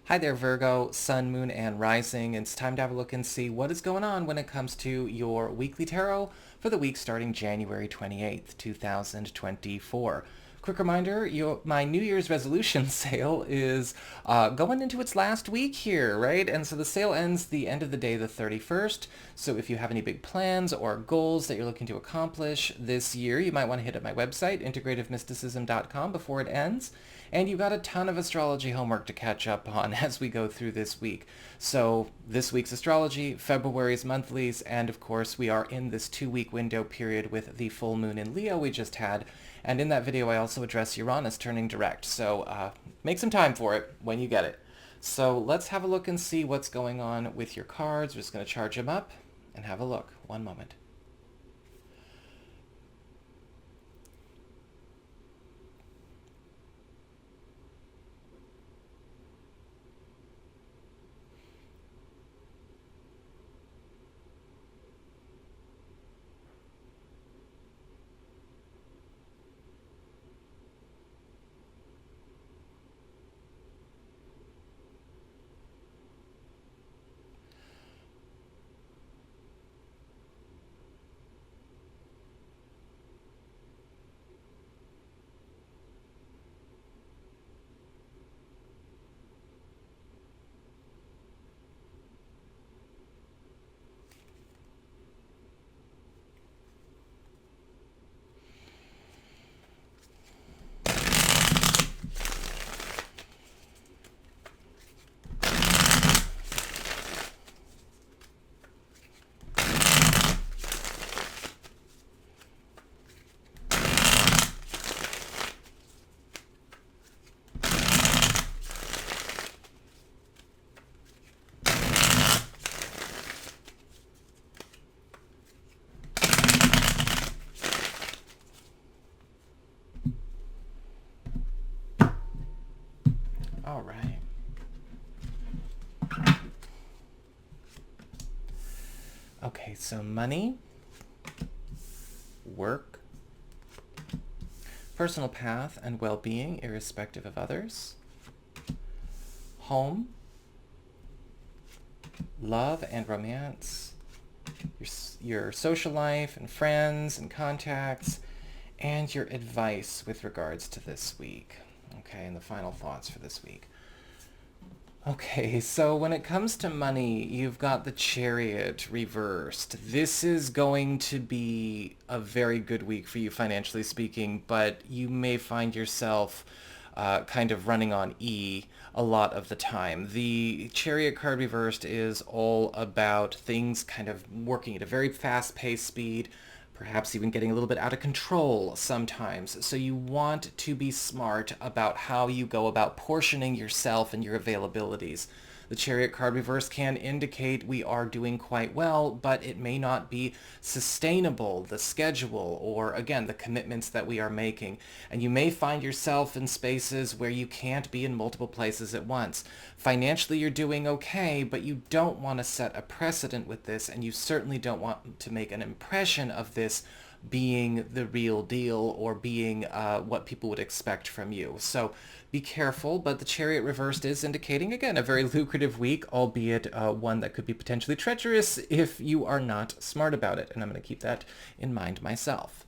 Hi there, Virgo, Sun, Moon, and Rising. It's time to have a look and see what is going on when it comes to your weekly tarot for the week starting January 28th, 2024. Quick reminder, my New Year's resolution sale is going into its last week here, right? And so the sale ends the end of the day, the 31st. So if you have any big plans or goals that you're looking to accomplish this year, you might want to hit up my website, integrativemysticism.com, before it ends. And you've got a ton of astrology homework to catch up on as we go through this week. So this week's astrology, February's monthlies, and of course we are in this 2-week window period with the full moon in Leo we just had. And in that video I also address Uranus turning direct. So make some time for it when you get it. So let's have a look and see what's going on with your cards. We're just going to charge them up and have a look. One moment. All right. Okay, so money, work, personal path and well-being irrespective of others, home, love and romance, your social life and friends and contacts, and your advice with regards to this week. Okay, and the final thoughts for this week. Okay, so when it comes to money, you've got the Chariot reversed. This is going to be a very good week for you financially speaking, but you may find yourself kind of running on E a lot of the time. The Chariot card reversed is all about things kind of working at a very fast-paced speed, perhaps even getting a little bit out of control sometimes. So you want to be smart about how you go about portioning yourself and your availabilities. The Chariot card reverse can indicate we are doing quite well, but it may not be sustainable, the schedule, or again, the commitments that we are making. And you may find yourself in spaces where you can't be in multiple places at once. Financially, you're doing okay, but you don't want to set a precedent with this, and you certainly don't want to make an impression of this being the real deal or being what people would expect from you. So be careful, but the Chariot reversed is indicating, again, a very lucrative week, albeit one that could be potentially treacherous if you are not smart about it. And I'm going to keep that in mind myself.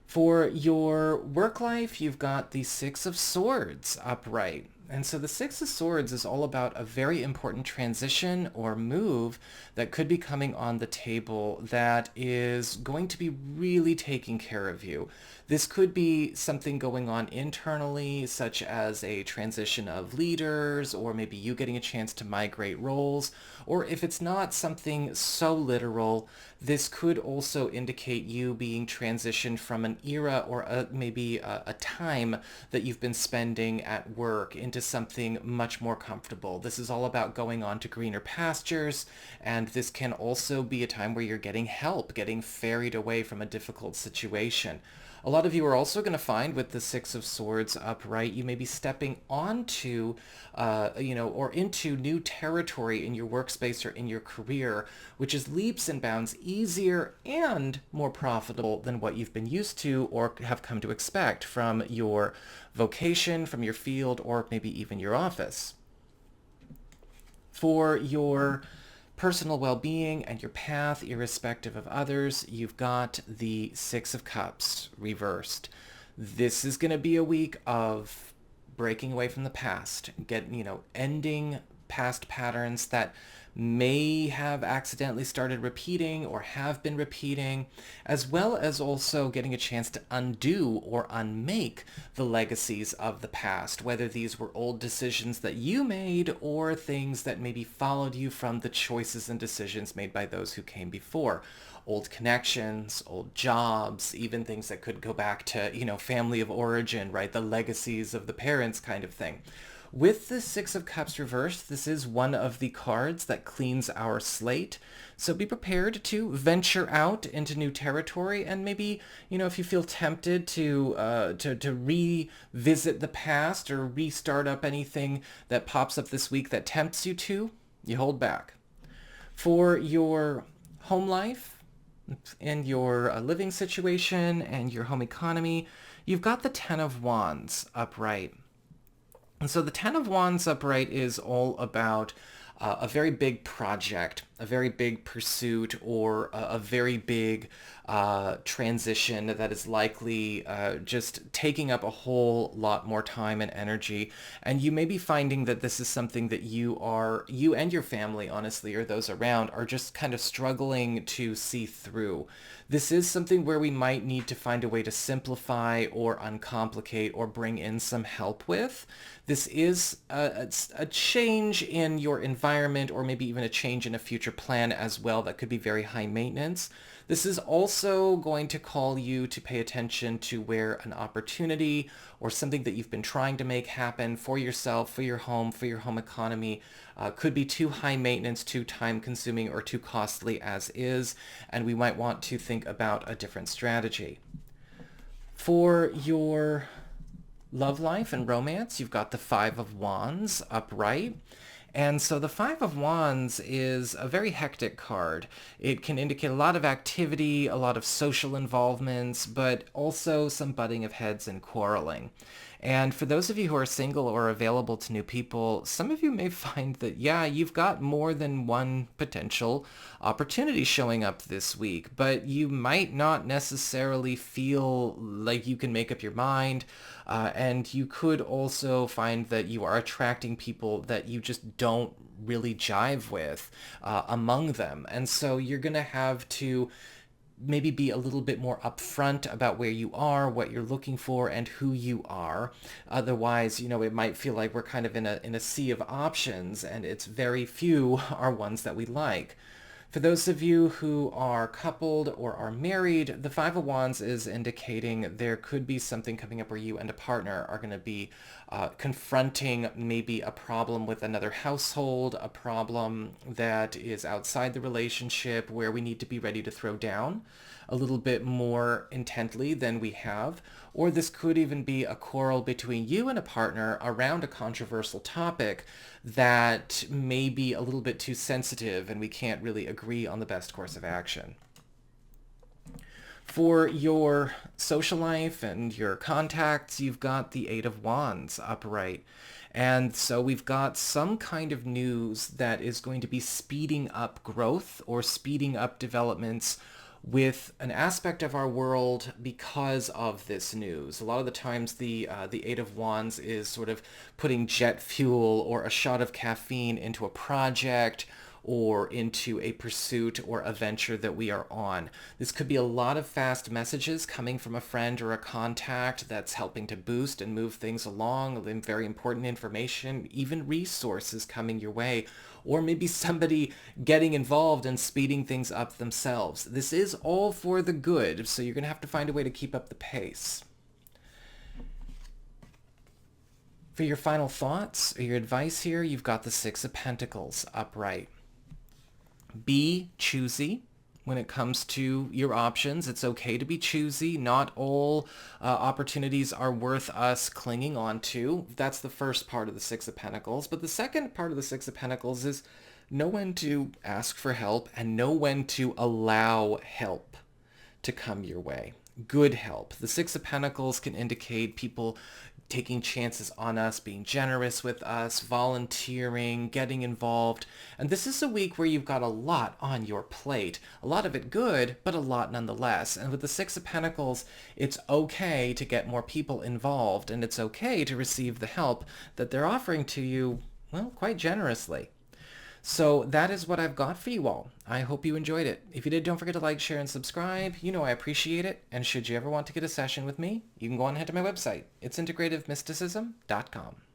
For your work life, you've got the Six of Swords upright. And so the Six of Swords is all about a very important transition or move that could be coming on the table that is going to be really taking care of you. This could be something going on internally, such as a transition of leaders, or maybe you getting a chance to migrate roles. Or if it's not something so literal, this could also indicate you being transitioned from an era or maybe a time that you've been spending at work into something much more comfortable. This is all about going on to greener pastures, and this can also be a time where you're getting help, getting ferried away from a difficult situation. A lot of you are also going to find with the Six of Swords upright, you may be stepping onto, or into new territory in your workspace or in your career, which is leaps and bounds easier and more profitable than what you've been used to or have come to expect from your vocation, from your field, or maybe even your office. For your personal well-being and your path, irrespective of others, you've got the Six of Cups reversed. This is going to be a week of breaking away from the past, ending past patterns that may have accidentally started repeating or have been repeating, as well as also getting a chance to undo or unmake the legacies of the past, whether these were old decisions that you made or things that maybe followed you from the choices and decisions made by those who came before. Old connections, old jobs, even things that could go back to, family of origin, right? The legacies of the parents kind of thing. With the Six of Cups reversed, this is one of the cards that cleans our slate. So be prepared to venture out into new territory, and maybe, if you feel tempted to revisit the past or restart up anything that pops up this week that tempts you to, you hold back. For your home life and your living situation and your home economy, you've got the Ten of Wands upright. And so the Ten of Wands upright is all about a very big project, a very big pursuit, or a very big transition that is likely just taking up a whole lot more time and energy. And you may be finding that this is something that you and your family, honestly, or those around, are just kind of struggling to see through. This is something where we might need to find a way to simplify or uncomplicate or bring in some help with. This is a change in your environment, or maybe even a change in a future plan as well that could be very high maintenance. This is also going to call you to pay attention to where an opportunity or something that you've been trying to make happen for yourself, for your home economy, could be too high maintenance, too time consuming, or too costly as is, and we might want to think about a different strategy. For your love life and romance, you've got the Five of Wands upright. And so the Five of Wands is a very hectic card. It can indicate a lot of activity, a lot of social involvements, but also some butting of heads and quarreling. And for those of you who are single or available to new people, some of you may find that, you've got more than one potential opportunity showing up this week, but you might not necessarily feel like you can make up your mind. And you could also find that you are attracting people that you just don't really jive with among them. And so you're going to have to maybe be a little bit more upfront about where you are, what you're looking for, and who you are. Otherwise, it might feel like we're kind of in a sea of options, and it's very few are ones that we like. For those of you who are coupled or are married, the Five of Wands is indicating there could be something coming up where you and a partner are going to be confronting maybe a problem with another household, a problem that is outside the relationship where we need to be ready to throw down a little bit more intently than we have. Or this could even be a quarrel between you and a partner around a controversial topic that may be a little bit too sensitive and we can't really agree on the best course of action. For your social life and your contacts, you've got the Eight of Wands upright. And so we've got some kind of news that is going to be speeding up growth or speeding up developments with an aspect of our world because of this news. A lot of the times the Eight of Wands is sort of putting jet fuel or a shot of caffeine into a project or into a pursuit or a venture that we are on. This could be a lot of fast messages coming from a friend or a contact that's helping to boost and move things along, very important information, even resources coming your way, or maybe somebody getting involved and speeding things up themselves. This is all for the good, so you're going to have to find a way to keep up the pace. For your final thoughts or your advice here, you've got the Six of Pentacles upright. Be choosy when it comes to your options. It's okay to be choosy. Not all opportunities are worth us clinging on to. That's the first part of the Six of Pentacles. But the second part of the Six of Pentacles is know when to ask for help and know when to allow help to come your way. Good help. The Six of Pentacles can indicate people taking chances on us, being generous with us, volunteering, getting involved. And this is a week where you've got a lot on your plate. A lot of it good, but a lot nonetheless. And with the Six of Pentacles, it's okay to get more people involved, and it's okay to receive the help that they're offering to you, well, quite generously. So that is what I've got for you all. I hope you enjoyed it. If you did, don't forget to like, share, and subscribe. You know I appreciate it. And should you ever want to get a session with me, you can go on ahead to my website. It's integrativemysticism.com.